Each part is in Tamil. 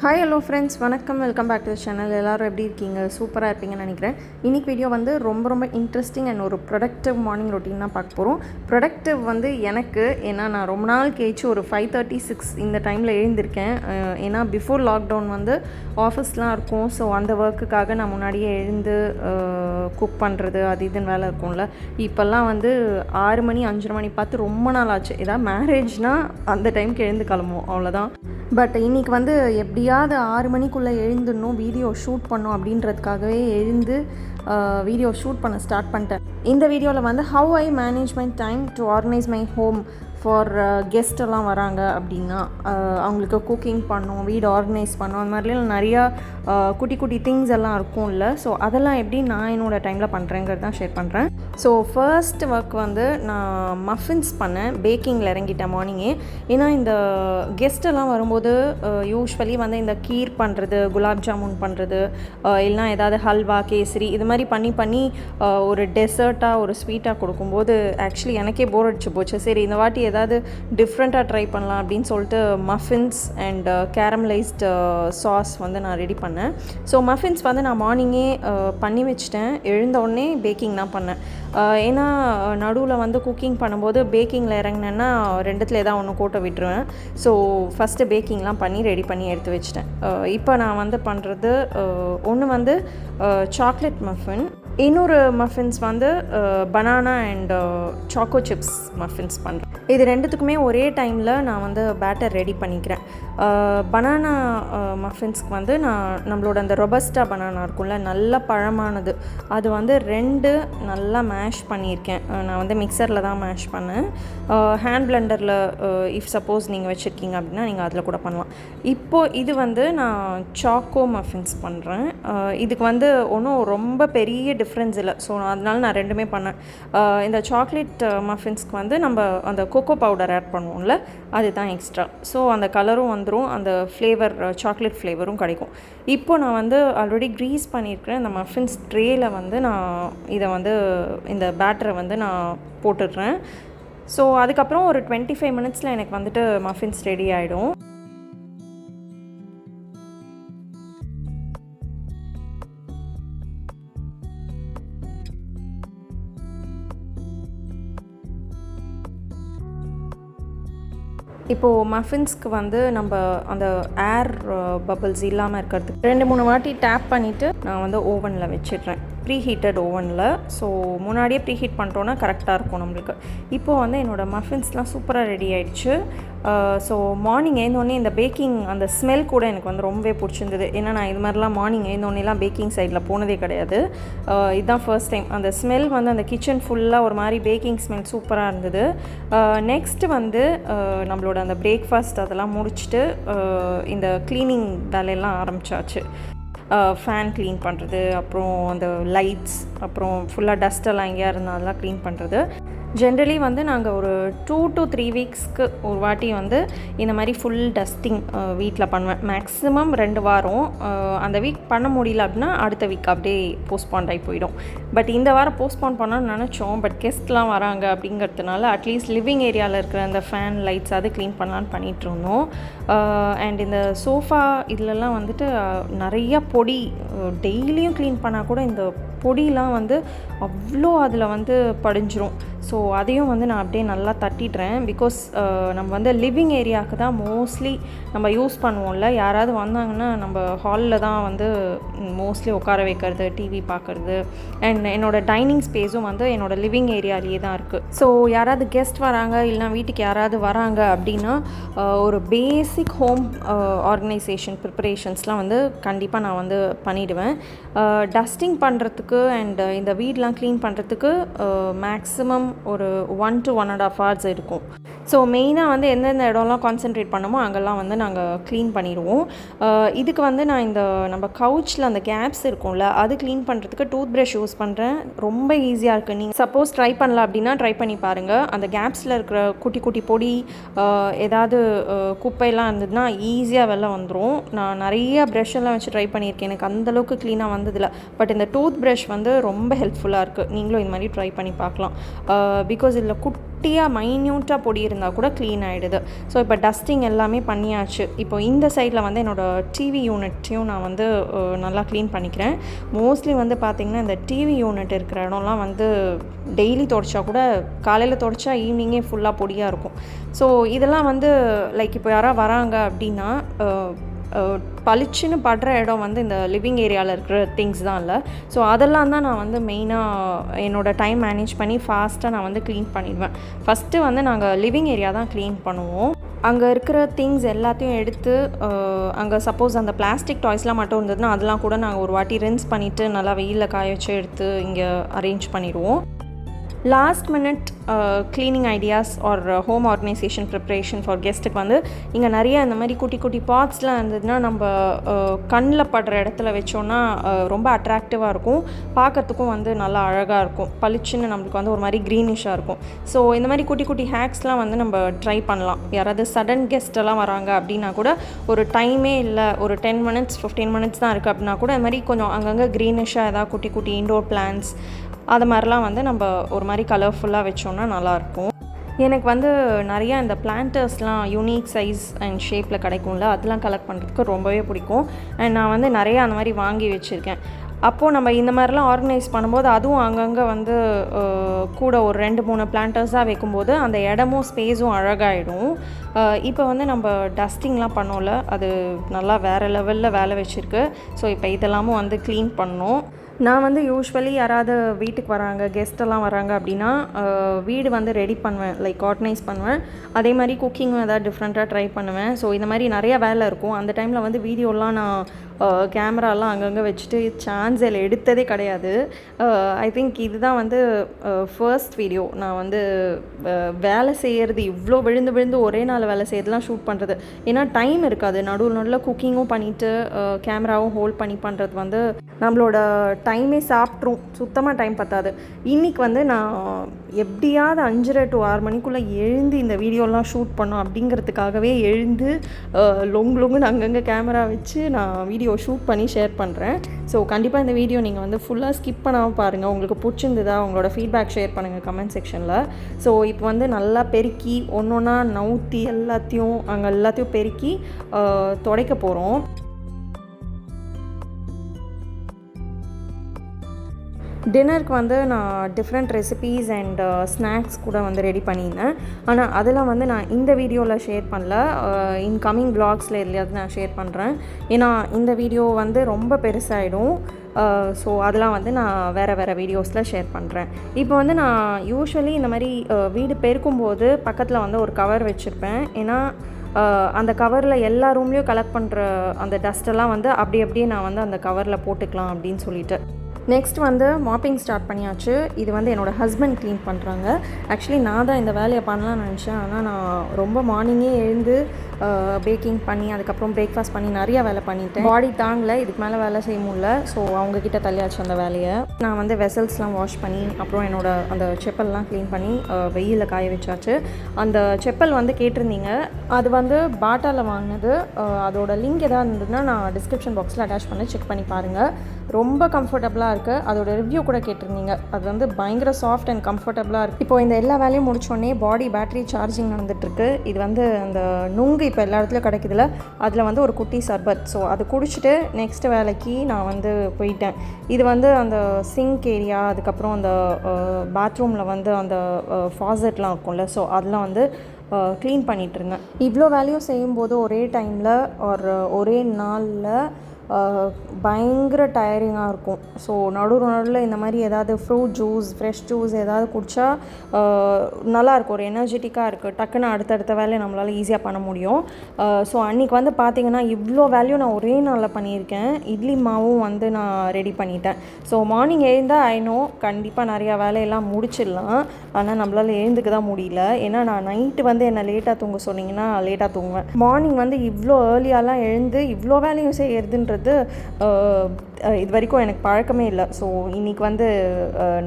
ஹாய் ஹலோ ஃப்ரெண்ட்ஸ், வணக்கம். Welcome back to the channel. எல்லோரும் எப்படி இருக்கீங்க? சூப்பராக இருப்பீங்கன்னு நினைக்கிறேன். இன்றைக்கி வீடியோ வந்து ரொம்ப இன்ட்ரெஸ்டிங் அண்ட் ஒரு ப்ரொடக்டிவ் மார்னிங் ரொட்டீன் தான் பார்க்க போகிறோம். ப்ரொடக்டிவ் வந்து எனக்கு, ஏன்னா நான் ரொம்ப நாள் கழிச்சு ஒரு 5:36 இந்த டைமில் எழுந்திருக்கேன். ஏன்னா பிஃபோர் லாக்டவுன் வந்து ஆஃபீஸ்லாம் இருக்கும். ஸோ அந்த ஒர்க்குக்காக நான் முன்னாடியே எழுந்து குக் பண்ணுறது அது இதுன்னு வேலை இருக்கும்ல. இப்போல்லாம் வந்து 6 மணி 5:30 மணி பார்த்து ரொம்ப நாள் ஆச்சு. ஏதாவது மேரேஜ்னால் அந்த டைமுக்கு எழுந்து கிளம்புவோம், அவ்வளோதான். பட் இன்றைக்கி வந்து எப்படியாவது 6 மணிக்குள்ளே எழுந்துடணும், வீடியோ ஷூட் பண்ணணும் அப்படின்றதுக்காகவே எழுந்து வீடியோ ஷூட் பண்ண ஸ்டார்ட் பண்ணிட்டேன். இந்த வீடியோவில் வந்து how I manage my time to organise my home for guest எல்லாம் வராங்க அப்படின்னா, அவங்களுக்கு குக்கிங் பண்ணோம், வீடு ஆர்கனைஸ் பண்ணோம், அந்த மாதிரிலாம் நிறையா குட்டி குட்டி திங்ஸ் எல்லாம் இருக்கும்ல. ஸோ அதெல்லாம் எப்படி நான் என்னோடய டைமில் பண்ணுறேங்கிறது தான் ஷேர் பண்ணுறேன். ஸோ ஃபர்ஸ்ட் ஒர்க் வந்து நான் மஃபின்ஸ் பண்ணேன், பேக்கிங்கில் இறங்கிட்டேன் மார்னிங்கே. ஏன்னா இந்த கெஸ்ட்டெல்லாம் வரும்போது யூஸ்வலி வந்து இந்த கீர் பண்ணுறது, குலாப் ஜாமுன் பண்ணுறது, இல்லைனா ஏதாவது ஹல்வா, கேசரி இது மாதிரி பண்ணி ஒரு டெசர்ட்டாக ஒரு ஸ்வீட்டாக கொடுக்கும்போது ஆக்சுவலி எனக்கே போர் அடிச்சு போச்சு. சரி, இந்த வாட்டி ஏதாவது டிஃப்ரெண்ட்டாக ட்ரை பண்ணலாம் அப்படின்னு சொல்லிட்டு மஃபின்ஸ் அண்ட் கேரமலைஸ்டு சாஸ் வந்து நான் ரெடி பண்ணேன். ஸோ மஃபின்ஸ் வந்து நான் மார்னிங்கே பண்ணி வச்சிட்டேன். எழுந்தவுடனே பேக்கிங் தான் பண்ணேன். ஏன்னா நடுவில் வந்து குக்கிங் பண்ணும்போது பேக்கிங்கில் இறங்கினேன்னா ரெண்டுத்தில் ஏதாவது ஒன்று கோட்டை விட்டுருவேன். ஸோ ஃபஸ்ட்டு பேக்கிங்லாம் பண்ணி ரெடி பண்ணி எடுத்து வச்சிட்டேன். இப்போ நான் வந்து பண்ணுறது ஒன்று வந்து சாக்லேட் மஃபின், இன்னொரு மஃபின்ஸ் வந்து banana and choco chips muffins பண்ணுறேன். இது ரெண்டுத்துக்குமே ஒரே டைமில் நான் வந்து பேட்டர் ரெடி பண்ணிக்கிறேன். பனானா மஃபின்ஸ்க்கு வந்து நான் நம்மளோட அந்த ரொபஸ்டா பனானா இருக்கும்ல, நல்ல பழமானது, அது வந்து 2 நல்லா மேஷ் பண்ணியிருக்கேன். நான் வந்து மிக்சரில் தான் மேஷ் பண்ணேன். ஹேண்ட் பிளெண்டரில் இஃப் சப்போஸ் நீங்கள் வச்சுருக்கீங்க அப்படின்னா நீங்கள் அதில் கூட பண்ணலாம். இப்போது இது வந்து நான் சாக்கோ மஃபின்ஸ் பண்ணுறேன். இதுக்கு வந்து ஒன்றும் ரொம்ப பெரிய டிஃப்ரென்ஸ் இல்லை. ஸோ அதனால நான் ரெண்டுமே பண்ணேன். இந்த சாக்லேட் மஃபின்ஸ்க்கு வந்து நம்ம அந்த கோகோ பவுடர் ஆட் பண்ணுவோம்ல, அதுதான் எக்ஸ்ட்ரா. ஸோ அந்த கலரும் வந்துடும், அந்த ஃப்ளேவர் சாக்லேட் ஃப்ளேவரும் கிடைக்கும். இப்போது நான் வந்து ஆல்ரெடி க்ரீஸ் பண்ணியிருக்கிறேன் இந்த மஃபின்ஸ் ட்ரேயில் வந்து நான் இதை வந்து இந்த பேட்டரை வந்து நான் போட்டுடுறேன். ஸோ அதுக்கப்புறம் ஒரு 25 மினிட்ஸில் எனக்கு வந்துட்டு மஃபின்ஸ் ரெடி ஆகிடும். இப்போது மஃபின்ஸ்க்கு வந்து நம்ம அந்த ஏர் பபிள்ஸ் இல்லாமல் இருக்கிறதுக்கு 2-3 வாட்டி டேப் பண்ணிவிட்டு நான் வந்து ஓவனில் வச்சிடுறேன், ப்ரீ ஹீட்டட் ஓவனில். ஸோ முன்னாடியே ப்ரீ ஹீட் பண்ணிட்டோன்னா கரெக்டாக இருக்கும் நம்மளுக்கு. இப்போது வந்து என்னோடய மஃபின்ஸ்லாம் சூப்பராக ரெடி ஆகிடுச்சு. ஸோ மார்னிங் எழுந்தோடனே இந்த பேக்கிங் அந்த ஸ்மெல் கூட எனக்கு வந்து ரொம்பவே பிடிச்சிருந்தது. ஏன்னா நான் இது மாதிரிலாம் மார்னிங் எழுந்தோடனேலாம் பேக்கிங் சைடில் போனதே கிடையாது. இதுதான் ஃபர்ஸ்ட் டைம். அந்த ஸ்மெல் வந்து அந்த கிச்சன் ஃபுல்லாக ஒரு மாதிரி பேக்கிங் ஸ்மெல் சூப்பராக இருந்தது. நெக்ஸ்ட்டு வந்து நம்மளோட அந்த பிரேக்ஃபாஸ்ட் அதெல்லாம் முடிச்சுட்டு இந்த க்ளீனிங் வேலையெல்லாம் ஆரம்பித்தாச்சு. ஃபேன் க்ளீன் பண்ணுறது, அப்புறம் அந்த லைட்ஸ், அப்புறம் ஃபுல்லாக டஸ்ட்டெல்லாம் எங்கேயா இருந்தால் அதெல்லாம் க்ளீன் பண்ணுறது. ஜென்ரலி வந்து நாங்கள் ஒரு 2 to 3 வீக்ஸ்க்கு ஒரு வாட்டி வந்து இந்த மாதிரி ஃபுல் டஸ்டிங் வீட்டில் பண்ணுவேன். மேக்ஸிமம் 2 வாரம். அந்த வீக் பண்ண முடியல அப்படின்னா அடுத்த வீக் அப்படியே போஸ்ட்பாண்ட் ஆகி போயிடும். பட் இந்த வாரம் போஸ்ட்பாண்ட் பண்ணணும்னு நினச்சோம். பட் கெஸ்ட்லாம் வராங்க அப்படிங்கிறதுனால அட்லீஸ்ட் லிவிங் ஏரியாவில் இருக்கிற அந்த ஃபேன் லைட்ஸ் அது க்ளீன் பண்ணலான்னு பண்ணிகிட்டு இருந்தோம். அண்ட் இந்த சோஃபா இதிலெல்லாம் வந்துட்டு நிறையா பொடி, டெய்லியும் க்ளீன் பண்ணால் கூட இந்த பொடியெலாம் வந்து அவ்வளோ அதில் வந்து படிஞ்சிரும். ஸோ அதையும் வந்து நான் அப்படியே நல்லா தட்டிடுறேன். பிகாஸ் நம்ம வந்து லிவிங் ஏரியாவுக்கு தான் மோஸ்ட்லி நம்ம யூஸ் பண்ணுவோம்ல. யாராவது வந்தாங்கன்னா நம்ம ஹாலில் தான் வந்து மோஸ்ட்லி உட்கார வைக்கிறது, டிவி பார்க்குறது. அண்ட் என்னோடய டைனிங் ஸ்பேஸும் வந்து என்னோடய லிவிங் ஏரியாலேயே தான் இருக்குது. ஸோ யாராவது கெஸ்ட் வராங்க, இல்லைனா வீட்டுக்கு யாராவது வராங்க அப்படின்னா ஒரு பேசிக் ஹோம் ஆர்கனைசேஷன் ப்ரிப்பரேஷன்ஸ்லாம் வந்து கண்டிப்பாக நான் வந்து பண்ணிவிடுவேன். டஸ்டிங் பண்ணுறதுக்கு அண்ட் இந்த வீடெலாம் க்ளீன் பண்ணுறதுக்கு மேக்ஸிமம் ஒரு 1 to 1.5 hours இருக்கும். ஸோ மெயினாக வந்து எந்தெந்த இடம்லாம் கான்சென்ட்ரேட் பண்ணமோ அங்கெல்லாம் வந்து நாங்கள் க்ளீன் பண்ணிடுவோம். இதுக்கு வந்து நான் இந்த நம்ம கவுச்சில் அந்த கேப்ஸ் இருக்கும்ல, அது க்ளீன் பண்ணுறதுக்கு டூத் ப்ரஷ் யூஸ் பண்ணுறேன். ரொம்ப ஈஸியாக இருக்குது. நீங்கள் சப்போஸ் ட்ரை பண்ணல அப்படின்னா ட்ரை பண்ணி பாருங்கள். அந்த கேப்ஸில் இருக்கிற குட்டி குட்டி பொடி, ஏதாவது குப்பையெல்லாம் இருந்ததுன்னா ஈஸியாக வெளில வந்துடும். நான் நிறைய ப்ரஷ்ஷெல்லாம் வச்சு ட்ரை பண்ணியிருக்கேன், எனக்கு அந்தளவுக்கு க்ளீனாக வந்ததில்லை. பட் இந்த டூத் ப்ரஷ் வந்து ரொம்ப ஹெல்ப்ஃபுல்லாக இருக்குது. நீங்களும் இது மாதிரி ட்ரை பண்ணி பார்க்கலாம். பிகாஸ் இதில் குட்டியாக மைன்யூட்டாக பொடி இருந்தால் கூட க்ளீன் ஆகிடுது. ஸோ இப்போ டஸ்டிங் எல்லாமே பண்ணியாச்சு. இப்போ இந்த சைடில் வந்து என்னோடய டிவி யூனிட்டையும் நான் வந்து நல்லா க்ளீன் பண்ணிக்கிறேன். மோஸ்ட்லி வந்து பார்த்திங்கன்னா இந்த டிவி யூனிட் இருக்கிற இடம்லாம் வந்து டெய்லி துடைச்சா கூட காலையில் துடைச்சா ஈவினிங்கே ஃபுல்லாக பொடியாக இருக்கும். ஸோ இதெல்லாம் வந்து லைக் இப்போ யாராவது வராங்க அப்படின்னா பளிச்சுன்னு படுற இடம் வந்து இந்த லிவிங் ஏரியாவில் இருக்கிற திங்ஸ் தான் இல்லை. ஸோ அதெல்லாம் தான் நான் வந்து மெயினாக என்னோடய டைம் மேனேஜ் பண்ணி ஃபாஸ்ட்டாக நான் வந்து க்ளீன் பண்ணிடுவேன். ஃபஸ்ட்டு வந்து நாங்கள் லிவிங் ஏரியா தான் க்ளீன் பண்ணுவோம். அங்கே இருக்கிற திங்ஸ் எல்லாத்தையும் எடுத்து அங்கே சப்போஸ் அந்த பிளாஸ்டிக் டாய்ஸ்லாம் மட்டும் இருந்ததுன்னா அதெல்லாம் கூட நாங்கள் ஒரு வாட்டி ரின்ஸ் பண்ணிவிட்டு நல்லா வெயிலில் காய வச்சு எடுத்து இங்கே அரேஞ்ச் பண்ணிடுவோம். Last minute cleaning ideas or home organisation preparation for கெஸ்ட்டுக்கு வந்து இங்கே நிறைய இந்த மாதிரி குட்டி குட்டி பாட்ஸ்லாம் இருந்ததுன்னா நம்ம கண்ணில் படுற இடத்துல வச்சோன்னா ரொம்ப அட்ராக்டிவாக இருக்கும், பார்க்குறதுக்கும் வந்து நல்லா அழகாக இருக்கும், பளிச்சுன்னு நம்மளுக்கு வந்து ஒரு மாதிரி க்ரீனிஷாக இருக்கும். ஸோ இந்த மாதிரி குட்டி குட்டி ஹேக்ஸ்லாம் வந்து நம்ம ட்ரை பண்ணலாம். யாராவது சடன் கெஸ்ட்டெல்லாம் வராங்க அப்படின்னா கூட ஒரு டைமே இல்லை, ஒரு 10 minutes 15 minutes தான் இருக்குது அப்படின்னா கூட இந்த மாதிரி கொஞ்சம் அங்கங்கே க்ரீனிஷாக ஏதாவது குட்டி குட்டி இன்டோர் பிளான்ட்ஸ் அது மாதிரிலாம் வந்து நம்ம ஒரு மாதிரி கலர்ஃபுல்லாக வச்சோன்னா நல்லாயிருக்கும். எனக்கு வந்து நிறையா இந்த பிளான்டர்ஸ்லாம் யூனிக் சைஸ் அண்ட் ஷேப்பில் கிடைக்கும்ல, அதெல்லாம் கலெக்ட் பண்ணுறதுக்கு ரொம்பவே பிடிக்கும். அண்ட் நான் வந்து நிறையா அந்த மாதிரி வாங்கி வச்சுருக்கேன். அப்போது நம்ம இந்த மாதிரிலாம் ஆர்கனைஸ் பண்ணும்போது அதுவும் அங்கங்கே வந்து கூட ஒரு 2-3 பிளான்டர்ஸாக வைக்கும்போது அந்த இடமும் ஸ்பேஸும் அழகாகிடும். இப்போ வந்து நம்ம டஸ்டிங்லாம் பண்ணோம்ல, அது நல்லா வேறு லெவலில் வேலை வச்சுருக்கு. ஸோ இப்போ இதெல்லாமும் வந்து க்ளீன் பண்ணோம். நான் வந்து யூஸ்வலி யாராவது வீட்டுக்கு வராங்க, கெஸ்ட்டெல்லாம் வராங்க அப்படின்னா வீடு வந்து ரெடி பண்ணுவேன், லைக் ஆர்கனைஸ் பண்ணுவேன். அதே மாதிரி குக்கிங்கும் எதாவது டிஃப்ரெண்ட்டாக ட்ரை பண்ணுவேன். ஸோ இந்த மாதிரி நிறையா வேலை இருக்கும். அந்த டைமில் வந்து வீடியோலாம் நான் கேமராலாம் அங்கங்கே வச்சுட்டு சான்ஸில் எடுத்ததே கிடையாது. ஐ திங்க் இதுதான் வந்து ஃபர்ஸ்ட் வீடியோ நான் வந்து வேலை செய்கிறது, இவ்வளோ விழுந்து விழுந்து ஒரே நாள் வேலை செய்யறதுலாம் ஷூட் பண்ணுறது. ஏன்னா டைம் இருக்காது, நடுவில் குக்கிங்கும் பண்ணிவிட்டு கேமராவும் ஹோல்ட் பண்ணி பண்ணுறது வந்து நம்மளோட டைமே சாப்பிட்ரும், சுத்தமாக டைம் பத்தாது. இன்றைக்கி வந்து நான் எப்படியாவது 5:30 to 6 மணிக்குள்ளே எழுந்து இந்த வீடியோலாம் ஷூட் பண்ணோம் அப்படிங்கிறதுக்காகவே எழுந்து லொங்குன்னு அங்கங்கே கேமரா வச்சு நான் வீடியோ ஷூட் பண்ணி ஷேர் பண்ணுறேன். ஸோ கண்டிப்பாக இந்த வீடியோ நீங்கள் வந்து ஃபுல்லாக ஸ்கிப் பண்ணாமல் பாருங்கள். உங்களுக்கு பிடிச்சிருந்ததா உங்களோட ஃபீட்பேக் ஷேர் பண்ணுங்கள் கமெண்ட் செக்ஷனில். ஸோ இப்போ வந்து நல்லா பெருக்கி ஒன்றா நவுத்தி எல்லாத்தையும் அங்கே எல்லாத்தையும் பெருக்கி துடைக்க போகிறோம். டின்னருக்கு வந்து நான் டிஃப்ரெண்ட் ரெசிபீஸ் அண்ட் ஸ்நாக்ஸ் கூட வந்து ரெடி பண்ணியிருந்தேன். ஆனால் அதெல்லாம் வந்து நான் இந்த வீடியோவில் ஷேர் பண்ணல, இன்கமிங் வ்ளாக்ஸில் எதுலையாவது நான் ஷேர் பண்ணுறேன். ஏன்னா இந்த வீடியோ வந்து ரொம்ப பெருசாகிடும். ஸோ அதெல்லாம் வந்து நான் வேறு வீடியோஸில் ஷேர் பண்ணுறேன். இப்போ வந்து நான் யூஸ்வலி இந்த மாதிரி வீடு பெருக்கும்போது பக்கத்தில் வந்து ஒரு கவர் வச்சுருப்பேன். ஏன்னா அந்த கவரில் எல்லா ரூம்லேயும் கலெக்ட் பண்ணுற அந்த டஸ்ட்டெல்லாம் வந்து அப்படியே நான் வந்து அந்த கவரில் போட்டுக்கலாம் அப்படின்னு சொல்லிட்டு. நெக்ஸ்ட் வந்து மாப்பிங் ஸ்டார்ட் பண்ணியாச்சு. இது வந்து என்னோடய ஹஸ்பண்ட் க்ளீன் பண்ணுறாங்க. ஆக்சுவலி நான் தான் இந்த வேலையை பண்ணலான்னு நினச்சேன். ஆனால் நான் ரொம்ப மார்னிங்கே எழுந்து பேக்கிங் பண்ணி அதுக்கப்புறம் பிரேக்ஃபாஸ்ட் பண்ணி நிறையா வேலை பண்ணிட்டேன். பாடி தாங்கலை, இதுக்கு மேலே வேலை செய்ய முடியல. ஸோ அவங்கக்கிட்ட தள்ளியாச்சு அந்த வேலையை. நான் வந்து வெசல்ஸ்லாம் வாஷ் பண்ணி அப்புறம் என்னோடய அந்த செப்பல்லாம் க்ளீன் பண்ணி வெயிலில் காய வச்சாச்சு. அந்த செப்பல் வந்து கேட்டிருந்தீங்க, அது வந்து பாட்டாவில் வாங்கினது. அதோட லிங்க் எதாவது இருந்ததுன்னா நான் டிஸ்கிரிப்ஷன் பாக்ஸில் அட்டாச் பண்ணி செக் பண்ணி பாருங்கள். ரொம்ப கம்ஃபர்டபுளாக இருக்குது. அதோட ரிவ்யூ கூட கேட்டிருந்தீங்க. அது வந்து பயங்கர சாஃப்ட் அண்ட் கம்ஃபர்டபுளாக இருக்குது. இப்போ இந்த எல்லா வேலையும் முடிச்சோடனே பாடி பேட்டரி சார்ஜிங் நடந்துகிட்ருக்கு. இது வந்து அந்த நுங்கு இப்போ எல்லா இடத்துலையும் கிடைக்குதுல, அதில் வந்து ஒரு குட்டி சர்பத். ஸோ அது குடிச்சிட்டு நெக்ஸ்ட் வேலைக்கு நான் வந்து போயிட்டேன். இது வந்து அந்த சிங்க் ஏரியா, அதுக்கப்புறம் அந்த பாத்ரூமில் வந்து அந்த ஃபாசெட்லாம் இருக்கும்ல, ஸோ அதெல்லாம் வந்து க்ளீன் பண்ணிகிட்டு இருந்தேன். இவ்வளோ வேலையும் செய்யும்போது ஒரே டைமில் ஒரே நாளில் பயங்கர டயரிங்காக இருக்கும். ஸோ நடுவில் இந்த மாதிரி ஏதாவது ஃப்ரூட் ஜூஸ், ஃப்ரெஷ் ஜூஸ் ஏதாவது குடித்தா நல்லாயிருக்கும், ஒரு எனர்ஜெட்டிக்காக இருக்குது. டக்குன்னு அடுத்தடுத்த வேலையை நம்மளால் ஈஸியாக பண்ண முடியும். ஸோ அன்றைக்கி வந்து பார்த்திங்கன்னா இவ்வளோ வேலையும் நான் ஒரே நாளில் பண்ணியிருக்கேன். இட்லி மாவும் வந்து நான் ரெடி பண்ணிட்டேன். ஸோ மார்னிங் எழுந்தால் ஐநோ கண்டிப்பாக நிறையா வேலையெல்லாம் முடிச்சிடலாம். ஆனால் நம்மளால் எழுந்துக்க தான் முடியல. ஏன்னா நான் நைட்டு வந்து என்னை லேட்டாக தூங்க சொன்னிங்கன்னா லேட்டாக தூங்குவேன். மார்னிங் வந்து இவ்வளோ ஏர்லியாலாம் எழுந்து இவ்வளோ வேலையும் செய்யறதுன்றது இது வரைக்கும் எனக்கு பழக்கமே இல்லை. ஸோ இன்றைக்கி வந்து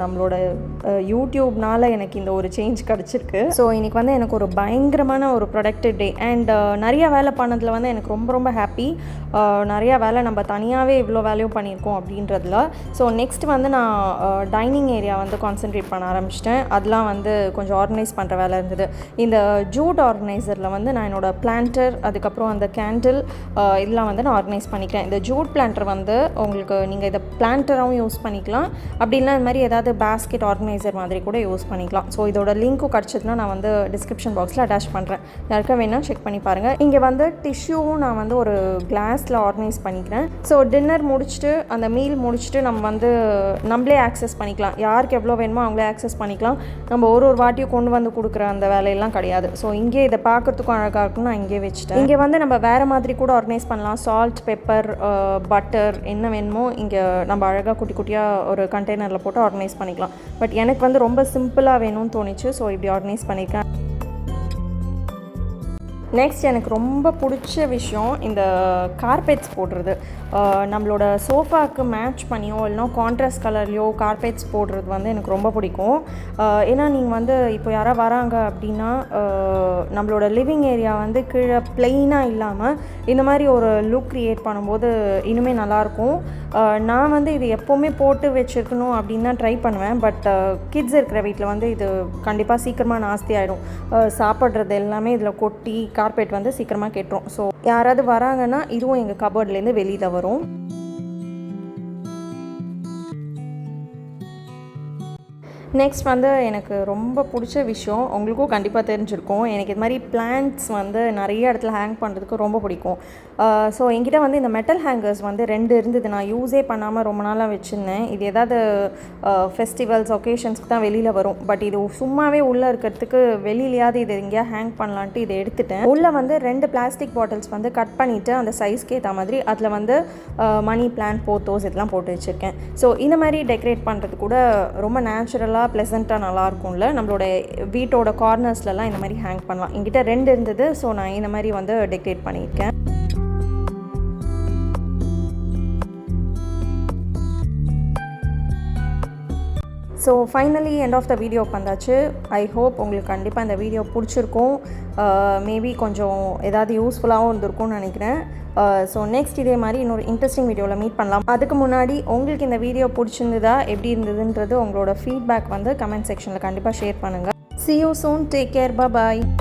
நம்மளோட யூடியூப்னால் எனக்கு இந்த ஒரு சேஞ்ச் கிடச்சிருக்கு. ஸோ இன்றைக்கி வந்து எனக்கு ஒரு பயங்கரமான ஒரு ப்ரொடக்டிவ் டே அண்ட் நிறையா வேலை பண்ணதில் வந்து எனக்கு ரொம்ப ரொம்ப ஹாப்பி. நிறையா வேலை நம்ம தனியாகவே இவ்வளோ வேலையும் பண்ணியிருக்கோம் அப்படின்றதுல. ஸோ நெக்ஸ்ட் வந்து நான் டைனிங் ஏரியா வந்து கான்சென்ட்ரேட் பண்ண ஆரம்பிச்சிட்டேன். அதெலாம் வந்து கொஞ்சம் ஆர்கனைஸ் பண்ணுற வேலை இருந்தது. இந்த ஜூட் ஆர்கனைசரில் வந்து நான் என்னோடய பிளான்டர், அதுக்கப்புறம் அந்த கேண்டில் இதெல்லாம் வந்து நான் ஆர்கனைஸ் பண்ணிக்கிறேன். இந்த ஜூட் பிளான்டர் வந்து உங்களுக்கு நீங்கள் இதை பிளான்டராகவும் யூஸ் பண்ணிக்கலாம், அப்படின்னா இந்த மாதிரி ஏதாவது பேஸ்கெட் ஆர்கனைசர் மாதிரி கூட யூஸ் பண்ணிக்கலாம். ஸோ இதோட லிங்க்கும் கிடச்சதுன்னா நான் வந்து டிஸ்கிரிப்ஷன் பாக்ஸில் அட்டாச் பண்ணுறேன். யாருக்கா வேணால் செக் பண்ணி பாருங்கள். இங்கே வந்து டிஷ்யூவும் நான் வந்து ஒரு கிளாஸில் ஆர்கனைஸ் பண்ணிக்கிறேன். ஸோ டின்னர் முடிச்சுட்டு அந்த மீல் முடிச்சுட்டு நம்ம வந்து நம்மளே ஆக்சஸ் பண்ணிக்கலாம். யாருக்கு எவ்வளோ வேணுமோ அவங்களே ஆக்சஸ் பண்ணிக்கலாம். நம்ம ஒரு வாட்டியும் கொண்டு வந்து கொடுக்குற அந்த வேலையெல்லாம் கிடையாது. ஸோ இங்கே இதை பார்க்குறதுக்கும் அழகாக இருக்கும். நான் இங்கே வச்சுட்டேன். இங்கே வந்து நம்ம வேறு மாதிரி கூட ஆர்கனைஸ் பண்ணலாம். சால்ட், பெப்பர், பட்டர் என்ன வேணுமோ இங்கே நம்ம அழகாக குட்டி குட்டியாக ஒரு கண்டெய்னரில் போட்டு ஆர்கனைஸ் பண்ணிக்கலாம். பட் எனக்கு வந்து ரொம்ப சிம்பிளாக வேணும்னு தோணிச்சு. ஸோ இப்படி ஆர்கனைஸ் பண்ணியிருக்கேன். நெக்ஸ்ட் எனக்கு ரொம்ப பிடிச்ச விஷயம் இந்த கார்பெட்ஸ் போடுறது. நம்மளோட சோஃபாவுக்கு மேட்ச் பண்ணியோ இல்லைனா கான்ட்ராஸ்ட் கலர்லையோ கார்பெட்ஸ் போடுறது வந்து எனக்கு ரொம்ப பிடிக்கும். ஏன்னா நீங்கள் வந்து இப்போ யாராவது வராங்க அப்படின்னா நம்மளோட லிவிங் ஏரியா வந்து கீழே ப்ளெயினாக இல்லாமல் இந்த மாதிரி ஒரு லுக் க்ரியேட் பண்ணும்போது இன்னுமே நல்லாயிருக்கும். நான் வந்து இது எப்போவுமே போட்டு வச்சுருக்கணும் அப்படின்னு தான் ட்ரை பண்ணுவேன். பட் கிட்ஸ் இருக்கிற வீட்டில் வந்து இது கண்டிப்பாக சீக்கிரமாக நாஸ்தி ஆகிடும். சாப்பிட்றது எல்லாமே இதில் கொட்டி கார்பெட் வந்து சீக்கிரமாக கெட்டுரும். ஸோ யாராவது வராங்கன்னா இதுவும் எங்கள் கபோர்ட்லேருந்து வெளியில் வரும். நெக்ஸ்ட் வந்து எனக்கு ரொம்ப பிடிச்ச விஷயம், உங்களுக்கும் கண்டிப்பாக தெரிஞ்சிருக்கும், எனக்கு இது மாதிரி பிளான்ட்ஸ் வந்து நிறைய இடத்துல ஹேங் பண்ணுறதுக்கு ரொம்ப பிடிக்கும். ஸோ என்கிட்ட வந்து இந்த மெட்டல் ஹேங்கர்ஸ் வந்து 2 இருந்தது. நான் யூஸே பண்ணாமல் ரொம்ப நாளாக வச்சுருந்தேன். இது ஏதாவது ஃபெஸ்டிவல்ஸ், ஒகேஷன்ஸ்க்கு தான் வெளியில் வரும். பட் இது சும்மாவே உள்ளே இருக்கிறதுக்கு வெளியிலையாவது இது எங்கேயா ஹேங் பண்ணலான்ட்டு இதை எடுத்துட்டேன். உள்ளே வந்து 2 பிளாஸ்டிக் பாட்டில்ஸ் வந்து கட் பண்ணிவிட்டு அந்த சைஸ்க்கு ஏற்ற மாதிரி அதில் வந்து மணி பிளான்ட், போத்தோஸ் இதெல்லாம் போட்டு வச்சுருக்கேன். ஸோ இந்த மாதிரி டெக்கரேட் பண்ணுறது கூட ரொம்ப நேச்சுரலாக ப்ளசண்ட்டாக நல்லாயிருக்கும்ல. நம்மளோட வீட்டோட கார்னர்ஸ்லலாம் இந்த மாதிரி ஹேங் பண்ணலாம். என்கிட்ட 2 இருந்தது. ஸோ நான் இந்த மாதிரி வந்து டெக்கரேட் பண்ணியிருக்கேன். So finally end of the video வந்தாச்சு. ஐ ஹோப் உங்களுக்கு கண்டிப்பாக இந்த வீடியோ பிடிச்சிருக்கும். மேபி கொஞ்சம் ஏதாவது யூஸ்ஃபுல்லாகவும் இருந்திருக்கும்னு நினைக்கிறேன். ஸோ நெக்ஸ்ட் இதே மாதிரி இன்னொரு இன்ட்ரெஸ்டிங் வீடியோவில் மீட் பண்ணலாம். அதுக்கு முன்னாடி உங்களுக்கு இந்த வீடியோ பிடிச்சிருந்ததா, எப்படி இருந்ததுன்றது உங்களோட ஃபீட்பேக் வந்து கமெண்ட் செக்ஷனில் கண்டிப்பாக ஷேர் பண்ணுங்கள். See you soon. Take care. Bye bye.